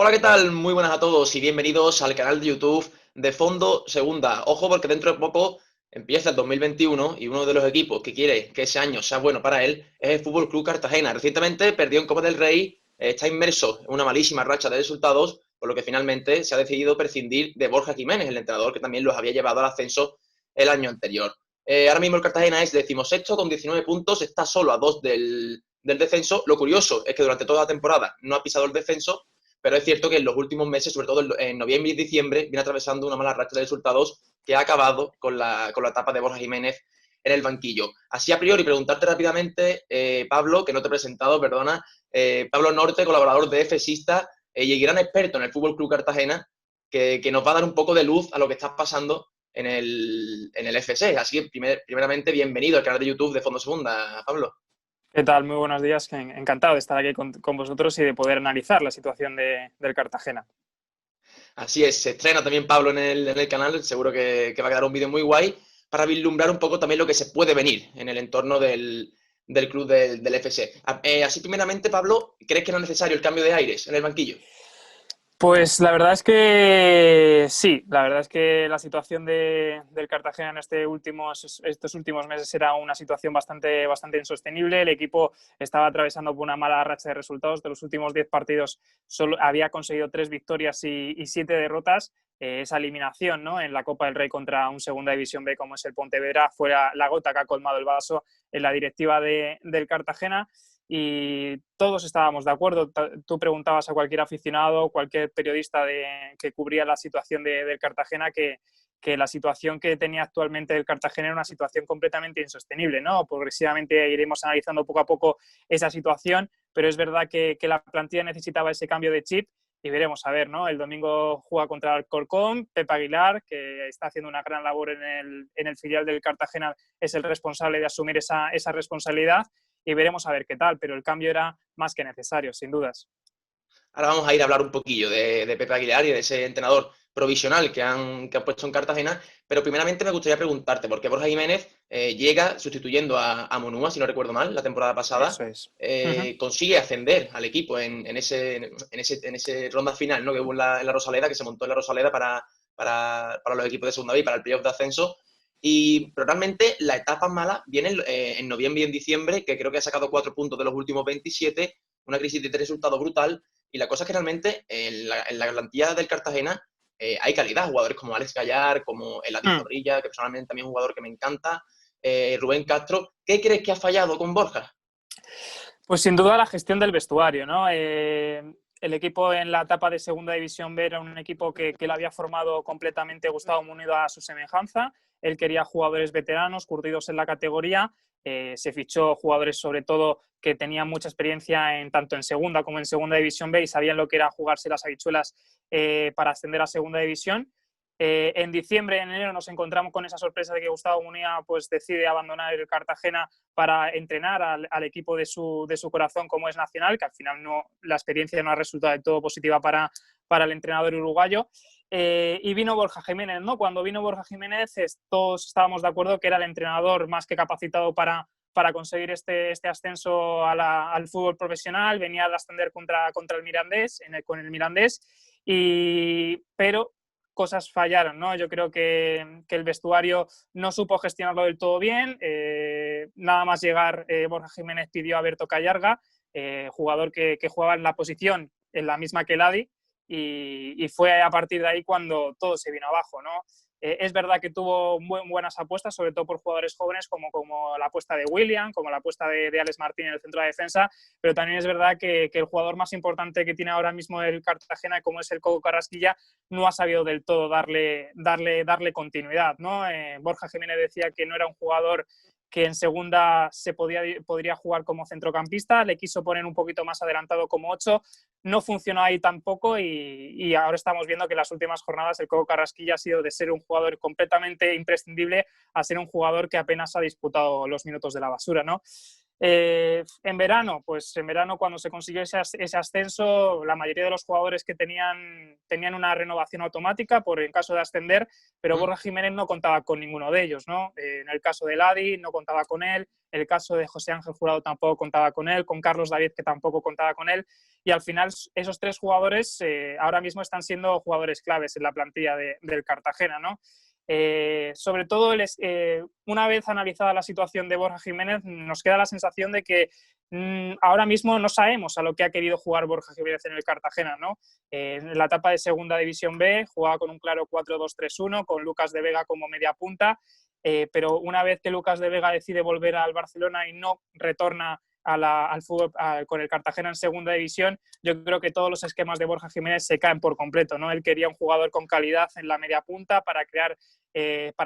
Hola, ¿qué tal? Muy buenas a todos y bienvenidos al canal de YouTube de Fondo Segunda. Ojo porque dentro de poco empieza el 2021 y uno de los equipos que quiere que ese año sea bueno para él es el Fútbol Club Cartagena. Recientemente perdió en Copa del Rey, está inmerso en una malísima racha de resultados, por lo que finalmente se ha decidido prescindir de Borja Jiménez, el entrenador que también los había llevado al ascenso el año anterior. Ahora mismo el Cartagena es decimosexto con 19 puntos, está solo a dos del descenso. Lo curioso es que durante toda la temporada no ha pisado el descenso, pero es cierto que en los últimos meses, sobre todo en noviembre y diciembre, viene atravesando una mala racha de resultados que ha acabado con la etapa de Borja Jiménez en el banquillo. Así a priori, preguntarte rápidamente, Pablo, que no te he presentado, perdona, Pablo Norte, colaborador de FSista y gran experto en el Fútbol Club Cartagena, que nos va a dar un poco de luz a lo que está pasando en el FC. Así que, primeramente, bienvenido al canal de YouTube de Fondo Segunda, Pablo. ¿Qué tal? Muy buenos días. Encantado de estar aquí con vosotros y de poder analizar la situación del Cartagena. Así es, se estrena también Pablo en el canal, seguro que va a quedar un vídeo muy guay para vislumbrar un poco también lo que se puede venir en el entorno del club del FC. Así primeramente, Pablo, ¿crees que no es necesario el cambio de aires en el banquillo? Pues la verdad es que sí, la verdad es que la situación del Cartagena en estos últimos meses era una situación bastante insostenible. El equipo estaba atravesando por una mala racha de resultados. De los últimos 10 partidos solo había conseguido 3 victorias y 7 derrotas. Esa eliminación, ¿no?, en la Copa del Rey contra un Segunda División B como es el Pontevedra fue la gota que ha colmado el vaso en la directiva del Cartagena. Y todos estábamos de acuerdo. Tú preguntabas a cualquier aficionado, cualquier periodista que cubría la situación del Cartagena, que la situación que tenía actualmente el Cartagena era una situación completamente insostenible, ¿no? Progresivamente iremos analizando poco a poco esa situación, pero es verdad que la plantilla necesitaba ese cambio de chip y veremos a ver, ¿no? El domingo juega contra el Corcón, Pep Aguilar, que está haciendo una gran labor en el filial del Cartagena, es el responsable de asumir esa responsabilidad y veremos a ver qué tal, pero el cambio era más que necesario, sin dudas. Ahora vamos a ir a hablar un poquillo de Pepe Aguilar y de ese entrenador provisional que han puesto en Cartagena, pero primeramente me gustaría preguntarte, porque Borja Jiménez llega sustituyendo a Monúa, si no recuerdo mal, la temporada pasada, Eso es. Uh -huh. consigue ascender al equipo en ese ronda final, ¿no?, que hubo en la Rosaleda, que se montó en la Rosaleda para los equipos de segunda B y para el playoff de ascenso. Pero realmente la etapa mala viene en noviembre y en diciembre, que creo que ha sacado 4 puntos de los últimos 27, una crisis de resultados brutal. Y la cosa es que realmente en la plantilla del Cartagena hay calidad, jugadores como Alex Gallar, como Eladi Mm. Zorrilla, que personalmente también es un jugador que me encanta, Rubén Castro. ¿Qué crees que ha fallado con Borja? Pues sin duda la gestión del vestuario, ¿no? El equipo en la etapa de Segunda División B era un equipo que lo había formado completamente Gustavo Munido a su semejanza. Él quería jugadores veteranos, curtidos en la categoría. Se fichó jugadores sobre todo que tenían mucha experiencia tanto en Segunda como en Segunda División B y sabían lo que era jugarse las habichuelas para ascender a Segunda División. En diciembre, en enero, nos encontramos con esa sorpresa de que Gustavo Munía pues, decide abandonar el Cartagena para entrenar al equipo de su corazón como es Nacional, que al final la experiencia no ha resultado del todo positiva para el entrenador uruguayo. Y vino Borja Jiménez, ¿no? Cuando vino Borja Jiménez todos estábamos de acuerdo que era el entrenador más que capacitado para conseguir este ascenso al fútbol profesional. Venía a ascender contra el Mirandés, con el Mirandés, pero cosas fallaron, ¿no? Yo creo que el vestuario no supo gestionarlo del todo bien. Nada más llegar, Borja Jiménez pidió a Berto Callarga, jugador que jugaba en la posición en la misma que Eladi, y fue a partir de ahí cuando todo se vino abajo, ¿no? Es verdad que tuvo buenas apuestas, sobre todo por jugadores jóvenes como la apuesta de William, como la apuesta de Alex Martín en el centro de defensa, pero también es verdad que el jugador más importante que tiene ahora mismo el Cartagena, como es el Coco Carrasquilla, no ha sabido del todo darle continuidad, ¿no? Borja Jiménez decía que no era un jugador que en segunda podría jugar como centrocampista, le quiso poner un poquito más adelantado como 8, no funcionó ahí tampoco y ahora estamos viendo que en las últimas jornadas el Coco Carrasquilla ha sido de ser un jugador completamente imprescindible a ser un jugador que apenas ha disputado los minutos de la basura, ¿no? En verano, pues en verano cuando se consiguió ese ascenso, la mayoría de los jugadores que tenían una renovación automática por en caso de ascender, pero Borja Jiménez no contaba con ninguno de ellos, ¿no? En el caso de Ladi no contaba con él, en el caso de José Ángel Jurado tampoco contaba con él, con Carlos David que tampoco contaba con él, y al final esos tres jugadores ahora mismo están siendo jugadores claves en la plantilla del Cartagena, ¿no? Sobre todo, una vez analizada la situación de Borja Jiménez, nos queda la sensación de que ahora mismo no sabemos a lo que ha querido jugar Borja Jiménez en el Cartagena, ¿no? En la etapa de Segunda División B jugaba con un claro 4-2-3-1, con Lucas de Vega como media punta, pero una vez que Lucas de Vega decide volver al Barcelona y no retorna al fútbol con el Cartagena en Segunda División, yo creo que todos los esquemas de Borja Jiménez se caen por completo, ¿no? Él quería un jugador con calidad en la media punta para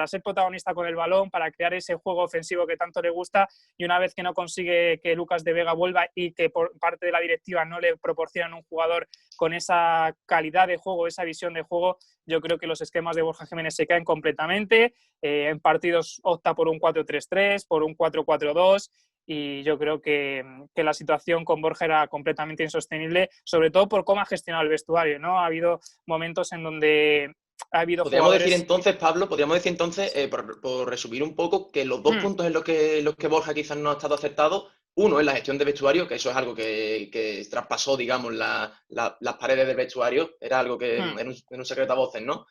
ser protagonista con el balón, para crear ese juego ofensivo que tanto le gusta, y una vez que no consigue que Lucas de Vega vuelva y que por parte de la directiva no le proporcionan un jugador con esa calidad de juego, esa visión de juego, yo creo que los esquemas de Borja Jiménez se caen completamente. En partidos opta por un 4-3-3, por un 4-4-2, y yo creo que la situación con Borja era completamente insostenible, sobre todo por cómo ha gestionado el vestuario, ¿no? Ha habido momentos en donde ha habido Podríamos jugadores... decir entonces, Pablo, por resumir un poco, que los dos puntos en los que Borja quizás no ha estado acertado, uno es la gestión de vestuario, que eso es algo que traspasó, digamos, las paredes del vestuario, era algo que en un secreto a voces, ¿no?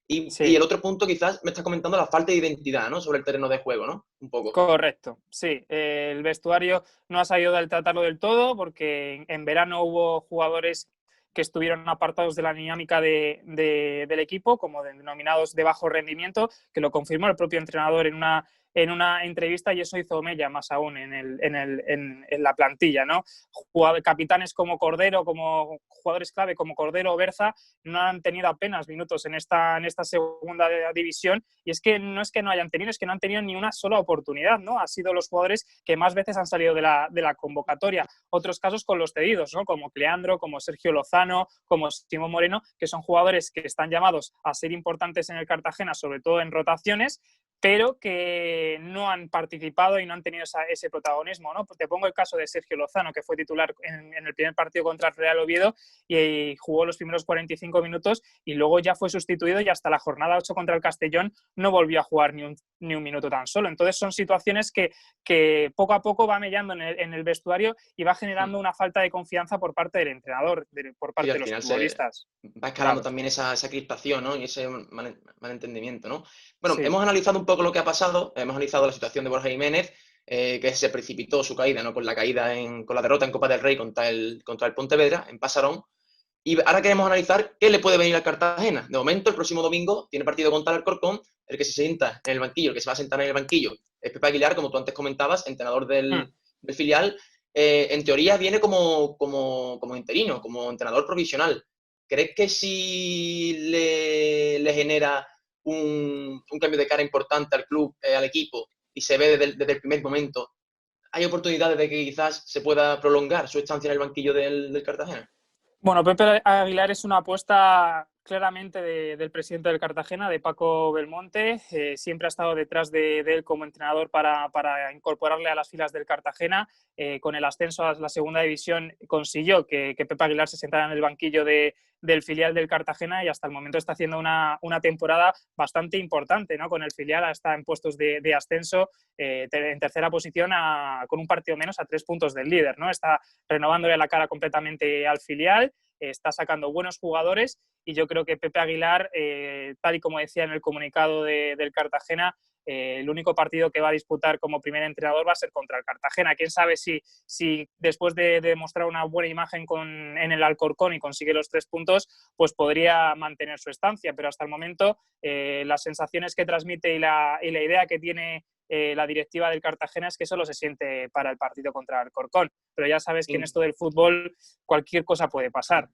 Y Sí. el otro punto quizás me estás comentando la falta de identidad, ¿no? Sobre el terreno de juego, ¿no? Un poco. Correcto, sí. El vestuario no ha sabido del tratarlo del todo porque en verano hubo jugadores que estuvieron apartados de la dinámica del equipo, como denominados de bajo rendimiento, que lo confirmó el propio entrenador en una entrevista, y eso hizo mella más aún en la plantilla, ¿no? Capitanes como Cordero, como jugadores clave como Cordero o Berza, no han tenido apenas minutos en esta segunda división, y es que no hayan tenido, es que no han tenido ni una sola oportunidad, ¿no? Han sido los jugadores que más veces han salido de la convocatoria. Otros casos con los cedidos, ¿no? Como Cleandro, como Sergio Lozano, como Simón Moreno, que son jugadores que están llamados a ser importantes en el Cartagena, sobre todo en rotaciones, pero que no han participado y no han tenido ese protagonismo, ¿no? Pues te pongo el caso de Sergio Lozano, que fue titular en el primer partido contra el Real Oviedo y jugó los primeros 45 minutos y luego ya fue sustituido, y hasta la jornada 8 contra el Castellón no volvió a jugar ni un minuto tan solo. Entonces son situaciones que poco a poco va mellando en el vestuario y va generando una falta de confianza por parte del entrenador, por parte de los futbolistas. Va escalando también esa crispación, ¿no? Y ese malentendimiento, ¿no? Bueno, Sí. Hemos analizado un poco lo que ha pasado, hemos analizado la situación de Borja Jiménez, que se precipitó su caída, ¿no? Con la derrota en Copa del Rey contra el Pontevedra, en Pasarón. Y ahora queremos analizar qué le puede venir al Cartagena. De momento, el próximo domingo tiene partido contra el Alcorcón, el que se sienta en el banquillo, el que se va a sentar en el banquillo es Pepe Aguilar, como tú antes comentabas, entrenador del filial. En teoría viene como interino, como entrenador provisional. ¿Crees que si le genera un cambio de cara importante al club, al equipo, y se ve desde el primer momento, hay oportunidades de que quizás se pueda prolongar su estancia en el banquillo del Cartagena? Bueno, Pepe Aguilar es una apuesta claramente del presidente del Cartagena, de Paco Belmonte. Siempre ha estado detrás de él como entrenador para incorporarle a las filas del Cartagena. Con el ascenso a la segunda división consiguió que Pepe Aguilar se sentara en el banquillo del filial del Cartagena, y hasta el momento está haciendo una temporada bastante importante, ¿no? Con el filial está en puestos de ascenso, en tercera posición con un partido menos, a 3 puntos del líder, ¿no? Está renovándole la cara completamente al filial, está sacando buenos jugadores, y yo creo que Pepe Aguilar, tal y como decía en el comunicado del Cartagena, el único partido que va a disputar como primer entrenador va a ser contra el Cartagena. Quién sabe si después de demostrar una buena imagen en el Alcorcón y consigue los 3 puntos, pues podría mantener su estancia, pero hasta el momento las sensaciones que transmite y la idea que tiene la directiva del Cartagena es que solo se siente para el partido contra el Alcorcón, pero ya sabes que en esto del fútbol cualquier cosa puede pasar.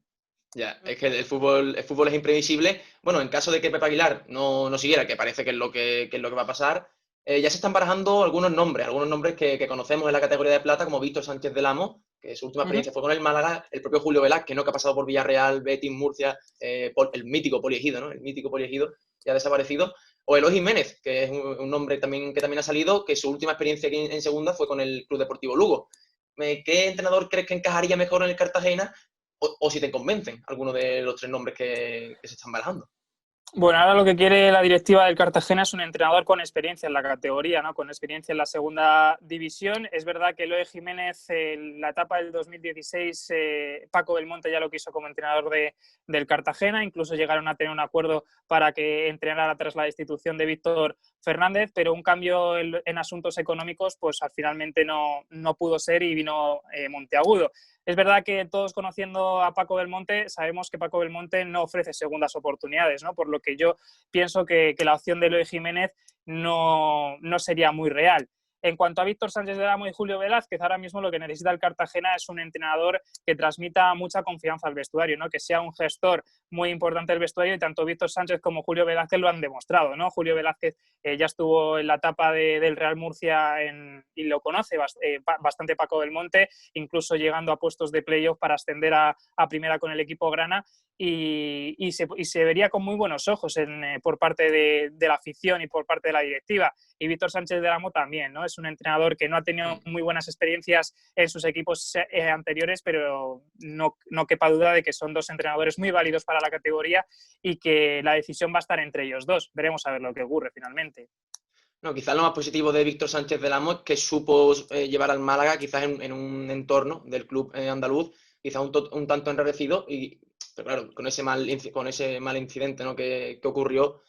Ya, es que el fútbol es imprevisible. Bueno, en caso de que Pepe Aguilar no siguiera, que parece que es lo que va a pasar, ya se están barajando algunos nombres que conocemos en la categoría de plata, como Víctor Sánchez del Amo, que su última experiencia fue con el Málaga, el propio Julio Velázquez, ¿no? Que ha pasado por Villarreal, Betis, Murcia, el mítico Poliegido, ¿no? El mítico Poliegido, ya desaparecido. O Eloy Jiménez, que es un nombre también, que también ha salido, que su última experiencia aquí en segunda fue con el Club Deportivo Lugo. ¿Qué entrenador crees que encajaría mejor en el Cartagena? O si te convencen alguno de los tres nombres que se están barajando. Bueno, ahora lo que quiere la directiva del Cartagena es un entrenador con experiencia en la categoría, ¿no? Con experiencia en la segunda división. Es verdad que Eloy Jiménez, en la etapa del 2016, Paco Belmonte ya lo quiso como entrenador del Cartagena. Incluso llegaron a tener un acuerdo para que entrenara tras la destitución de Víctor Fernández, pero un cambio en asuntos económicos, pues al finalmente no pudo ser y vino Monteagudo. Es verdad que todos conociendo a Paco Belmonte sabemos que Paco Belmonte no ofrece segundas oportunidades, ¿no? Por lo que yo pienso que la opción de Eloy Jiménez no sería muy real. En cuanto a Víctor Sánchez del Amo y Julio Velázquez, ahora mismo lo que necesita el Cartagena es un entrenador que transmita mucha confianza al vestuario, ¿no? Que sea un gestor muy importante del vestuario, y tanto Víctor Sánchez como Julio Velázquez lo han demostrado, ¿no? Julio Velázquez ya estuvo en la etapa del Real Murcia y lo conoce bastante Paco Belmonte, incluso llegando a puestos de playoff para ascender a primera con el equipo grana. Y se vería con muy buenos ojos por parte de la afición y por parte de la directiva. Y Víctor Sánchez del Amo también, ¿no? Es un entrenador que no ha tenido muy buenas experiencias en sus equipos anteriores, pero no quepa duda de que son dos entrenadores muy válidos para la categoría y que la decisión va a estar entre ellos dos. Veremos a ver lo que ocurre finalmente. No, quizás lo más positivo de Víctor Sánchez del Amo es que supo llevar al Málaga quizás en un entorno del club andaluz, quizás un tanto enrarecido, pero claro, con ese mal incidente, ¿no? que ocurrió,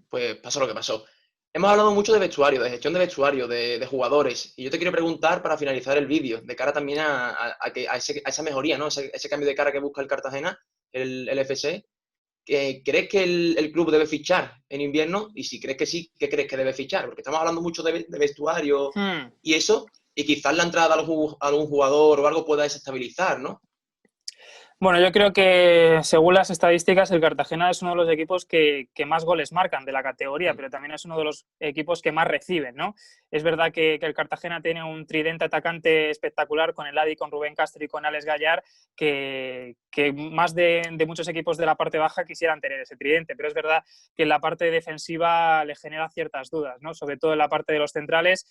pues pasó lo que pasó. Hemos hablado mucho de vestuario, de gestión de vestuario, de jugadores, y yo te quiero preguntar para finalizar el vídeo, de cara también a esa mejoría, ¿no? Ese cambio de cara que busca el Cartagena, el FC. ¿Crees que el club debe fichar en invierno? Y si crees que sí, ¿qué crees que debe fichar? Porque estamos hablando mucho de vestuario y eso, y quizás la entrada de algún jugador o algo pueda desestabilizar, ¿no? Bueno, yo creo que según las estadísticas el Cartagena es uno de los equipos que más goles marcan de la categoría, pero también es uno de los equipos que más reciben, ¿no? Es verdad que el Cartagena tiene un tridente atacante espectacular con el Adi, con Rubén Castro y con Alex Gallar, que más de muchos equipos de la parte baja quisieran tener ese tridente, pero es verdad que en la parte defensiva le genera ciertas dudas, ¿no? Sobre todo en la parte de los centrales.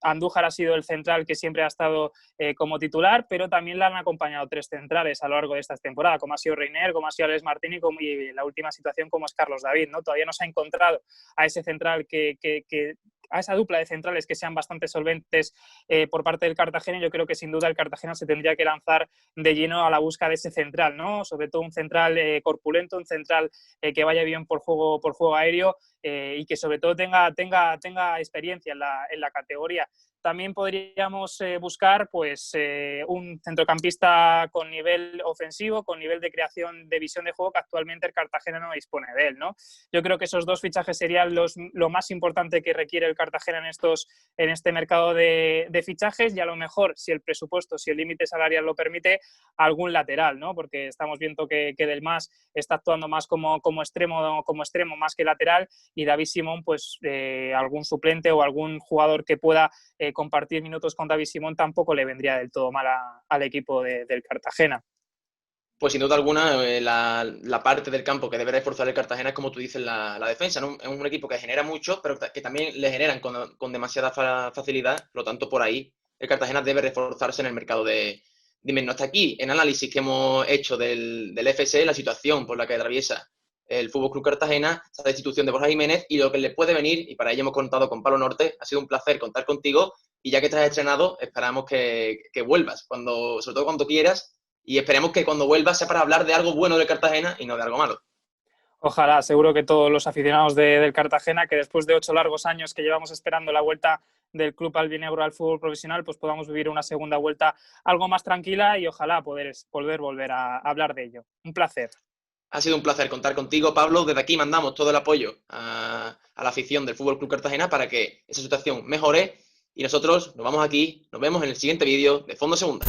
Andújar ha sido el central que siempre ha estado como titular, pero también le han acompañado tres centrales a lo largo de esta temporada, como ha sido Reiner, como ha sido Alex Martín y la última situación como es Carlos David, ¿no? Todavía no se ha encontrado a ese central a esa dupla de centrales que sean bastante solventes por parte del Cartagena. Yo creo que sin duda el Cartagena se tendría que lanzar de lleno a la búsqueda de ese central, ¿no? Sobre todo un central corpulento, un central que vaya bien por juego aéreo y que sobre todo tenga experiencia en la categoría. También podríamos buscar pues, un centrocampista con nivel ofensivo, con nivel de creación de visión de juego, que actualmente el Cartagena no dispone de él, ¿no? Yo creo que esos dos fichajes serían lo más importante que requiere el Cartagena en este mercado de fichajes, y a lo mejor, si el presupuesto, si el límite salarial lo permite, algún lateral, ¿no? Porque estamos viendo que Del Mas está actuando más como extremo más que lateral, y David Simón, pues algún suplente o algún jugador que pueda compartir minutos con David Simón tampoco le vendría del todo mal al equipo del Cartagena. Pues sin duda alguna, la parte del campo que debe reforzar el Cartagena es, como tú dices, la defensa, ¿no? Es un equipo que genera mucho, pero que también le generan con demasiada facilidad. Por lo tanto, por ahí el Cartagena debe reforzarse en el mercado de invierno. Hasta aquí, en análisis que hemos hecho del FC, la situación por la que atraviesa el Fútbol Club Cartagena, esa destitución de Borja Jiménez y lo que le puede venir, y para ello hemos contado con Pablo Norte. Ha sido un placer contar contigo, y ya que estás estrenado, esperamos que vuelvas, sobre todo cuando quieras, y esperemos que cuando vuelvas sea para hablar de algo bueno del Cartagena y no de algo malo. Ojalá, seguro que todos los aficionados del Cartagena, que después de 8 largos años que llevamos esperando la vuelta del club albinegro al fútbol profesional, pues podamos vivir una segunda vuelta algo más tranquila, y ojalá poder volver a hablar de ello. Un placer. Ha sido un placer contar contigo, Pablo. Desde aquí mandamos todo el apoyo a la afición del Fútbol Club Cartagena para que esa situación mejore, y nosotros nos vemos en el siguiente vídeo de Fondo Segunda.